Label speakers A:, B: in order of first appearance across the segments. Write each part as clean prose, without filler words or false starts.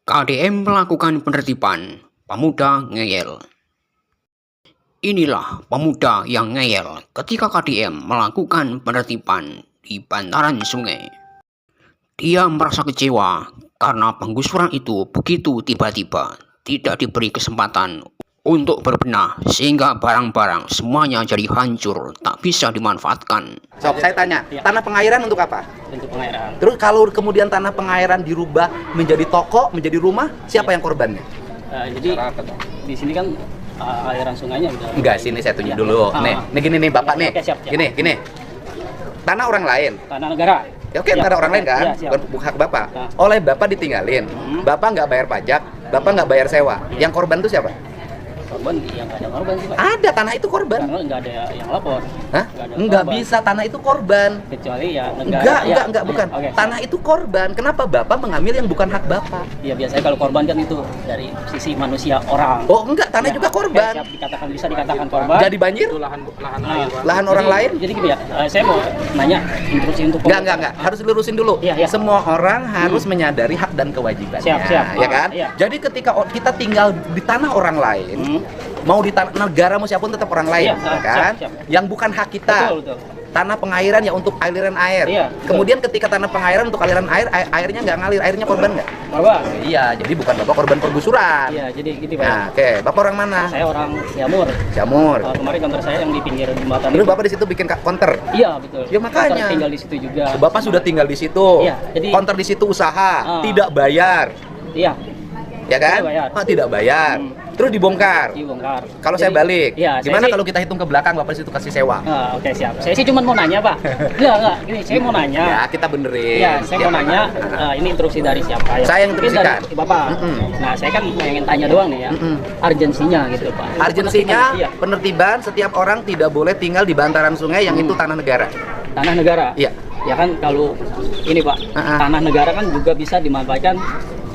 A: KDM melakukan penertiban, pemuda ngeyel. Inilah pemuda yang ngeyel ketika KDM melakukan penertiban di bantaran sungai. Dia merasa kecewa karena penggusuran itu begitu tiba-tiba, tidak diberi kesempatan untuk berbenah, sehingga barang-barang semuanya jadi hancur, tak bisa dimanfaatkan.
B: Sob, saya tanya, tanah pengairan untuk apa?
C: Untuk pengairan.
B: Terus kalau kemudian tanah pengairan dirubah menjadi toko, menjadi rumah, siapa yang korbannya?
C: Jadi di sini kan aliran sungainya udah.
B: Enggak, sini saya tunjuk
C: Ya.
B: dulu. Nih gini nih Bapak nih.
C: Oke, siap.
B: Gini. Tanah orang lain.
C: Tanah negara.
B: Ya, oke,
C: Ya,
B: tanah orang lain kan,
C: ya, siap.
B: bukan hak Bapak.
C: Nah.
B: Oleh Bapak ditinggalin, Bapak nggak bayar pajak, Bapak nggak bayar sewa. Yang korban itu siapa?
C: Korban yang nggak ada korban sih Pak.
B: Ada, tanah itu korban.
C: Karena nggak ada yang lapor.
B: Hah?
C: Nggak ada
B: Enggak
C: korban.
B: bisa, tanah itu korban.
C: Kecuali ya negara.
B: Enggak, bukan.
C: Oke.
B: Tanah itu korban. Kenapa Bapak mengambil yang bukan hak Bapak?
C: Ya biasanya kalau korban kan itu dari sisi manusia orang.
B: Oh, enggak, tanah
C: Ya,
B: juga
C: oke,
B: korban.
C: siap, bisa dikatakan korban.
B: Jadi banjir?
C: Nah,
B: Lahan orang lain?
C: Jadi gini ya, saya mau nanya instruksi untuk
B: Enggak. Harus lurusin dulu.
C: Iya.
B: Semua orang harus menyadari hak dan kewajibannya.
C: Siap.
B: Ya kan?
C: Iya.
B: Jadi ketika kita tinggal di tanah orang lain, mau di tanah negara mau siapapun tetap orang lain,
C: Iya,
B: ya kan?
C: siap.
B: Yang bukan hak kita.
C: Betul.
B: Tanah pengairan ya untuk aliran air.
C: Iya, betul.
B: Kemudian ketika tanah pengairan untuk aliran air, airnya nggak ngalir, airnya korban nggak?
C: Korban.
B: Iya, jadi bukan Bapak korban penggusuran.
C: Iya, jadi gitu Pak.
B: Nah, oke. Bapak orang mana?
C: Saya orang Jamur.
B: Jamur.
C: Kemarin kantor saya yang di pinggir jembatan.
B: Terus
C: itu.
B: Bapak di situ bikin counter.
C: Iya betul.
B: Ya, makanya.
C: Kantor tinggal di situ juga.
B: Bapak sudah tinggal di situ.
C: Iya, jadi-
B: counter di situ usaha, tidak bayar.
C: Iya,
B: Ya kan?
C: Tidak bayar.
B: Tidak bayar. Terus dibongkar.
C: dibongkar.
B: Kalau saya
C: Jadi-
B: balik,
C: Iya.
B: gimana kalau kita hitung ke belakang Bapak di situ kasih sewa?
C: Oke siap. Saya sih cuma mau nanya Pak. Enggak. Gini, saya mau nanya.
B: Ya, kita benerin.
C: Iya, saya mau nanya. Ini instruksi dari siapa ya?
B: Saya yang
C: Mungkin
B: instruksikan.
C: dari Bapak. Nah, saya kan pengen tanya doang nih ya. Urgensinya gitu Pak.
B: Urgensinya
C: Iya.
B: penertiban setiap orang tidak boleh tinggal di bantaran sungai yang itu tanah negara.
C: Tanah negara.
B: Iya.
C: Ya kan kalau ini Pak, tanah negara kan juga bisa dimanfaatkan.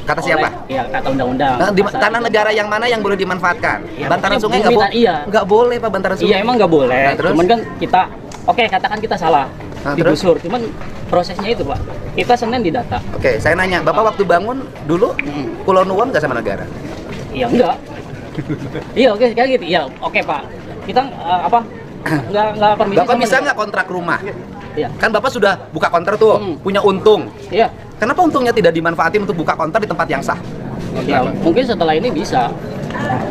B: Kata siapa?
C: Iya, kata undang-undang.
B: Nah, di
C: Pasal
B: tanah
C: 3.
B: negara yang mana yang boleh dimanfaatkan?
C: Ya,
B: bantaran
C: maksudnya
B: sungai
C: bumi
B: nggak boleh.
C: iya.
B: Nggak boleh Pak bantaran sungai.
C: Iya emang nggak boleh.
B: Nah, terus?
C: Cuman kan kita, oke katakan kita salah
B: Nah,
C: digusur. Cuman prosesnya itu Pak, kita Senin didata.
B: Oke, saya nanya, Bapak waktu bangun dulu Pulau Nuwun nggak sama negara?
C: Iya enggak. Iya oke kayak gitu. Iya oke Pak. Kita nggak permisi.
B: Bapak
C: sama
B: bisa
C: negara.
B: nggak kontrak rumah?
C: Iya.
B: Kan Bapak sudah buka konter tuh, punya untung.
C: Iya.
B: Kenapa untungnya tidak dimanfaatin untuk buka konter di tempat yang sah?
C: Ya, mungkin setelah ini bisa.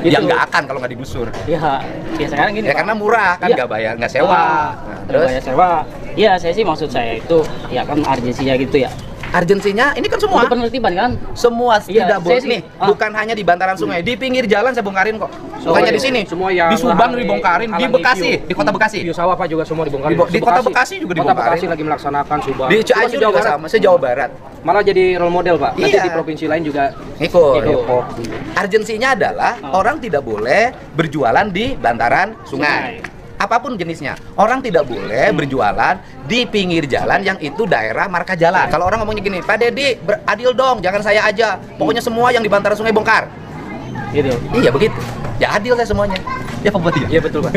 B: Ya
C: Gitu.
B: nggak akan kalau nggak digusur.
C: Iya. Ya sekarang gini.
B: Ya
C: Pak.
B: karena murah kan,
C: Iya.
B: nggak bayar, nggak sewa. Nah,
C: Nggak
B: terus
C: bayar sewa. Iya saya sih maksud saya itu ya kan urgensinya gitu ya.
B: urgensinya ini kan semua.
C: Untuk penertiban kan.
B: Semua
C: Iya,
B: tidak
C: saya
B: boleh
C: sih-
B: nih, bukan hanya di bantaran sungai, di pinggir jalan saya bongkarin kok. Bukannya di sini.
D: Semua yang
B: di Subang
D: lahan
B: dibongkarin, di
D: halang
B: Bekasi,
D: review.
B: di Kota Bekasi.
D: Bio sawah Pak juga semua dibongkarin.
B: Di Kota Bekasi juga
D: Kota
B: dibongkarin.
D: Bekasi lagi melaksanakan Subang.
B: Di
D: Semua
B: Cianjur juga sama, se-Jawa Barat.
D: Malah jadi role model Pak. Nanti
B: Iya.
D: di provinsi lain juga
B: Ikut.
D: Depok.
B: Urgensinya adalah orang tidak boleh berjualan di bantaran sungai.
C: Sungai.
B: Apapun jenisnya, orang tidak boleh berjualan di pinggir jalan yang itu daerah marka jalan. Kalau orang ngomongnya gini, Pak Dedi, adil dong, jangan saya aja. Pokoknya semua yang di bantaran sungai bongkar.
C: Gitu.
B: Iya begitu. Ya adil saya semuanya. Ya Pak Bupati.
C: Iya betul Pak.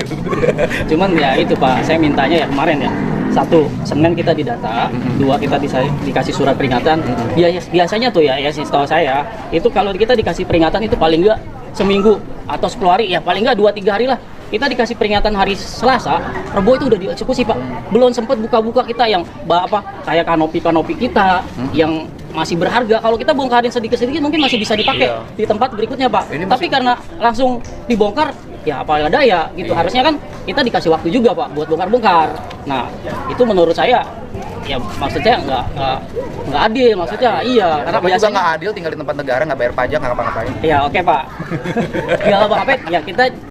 C: Cuman ya itu Pak, saya mintanya ya kemarin ya. Satu, Senin kita didata, dua kita dikasih surat peringatan. Biasanya tuh ya setahu saya itu kalau kita dikasih peringatan itu paling enggak seminggu atau 10 hari ya paling enggak 2-3 hari lah. Kita dikasih peringatan hari Selasa, Rebo itu udah dieksekusi Pak. Belum sempat buka-buka kita yang kayak kanopi kita yang masih berharga. Kalau kita bongkarin sedikit-sedikit mungkin masih bisa dipakai di tempat berikutnya Pak. Tapi karena langsung dibongkar ya apa daya gitu. Harusnya kan kita dikasih waktu juga Pak buat bongkar-bongkar. Nah, itu menurut saya ya maksudnya nggak adil maksudnya. Iya, karena
B: Kenapa juga
C: biasanya
B: nggak adil tinggal di tempat negara, nggak bayar pajak, nggak ngapa-ngapain.
C: ya oke Pak. Nggak apa-apa ya kita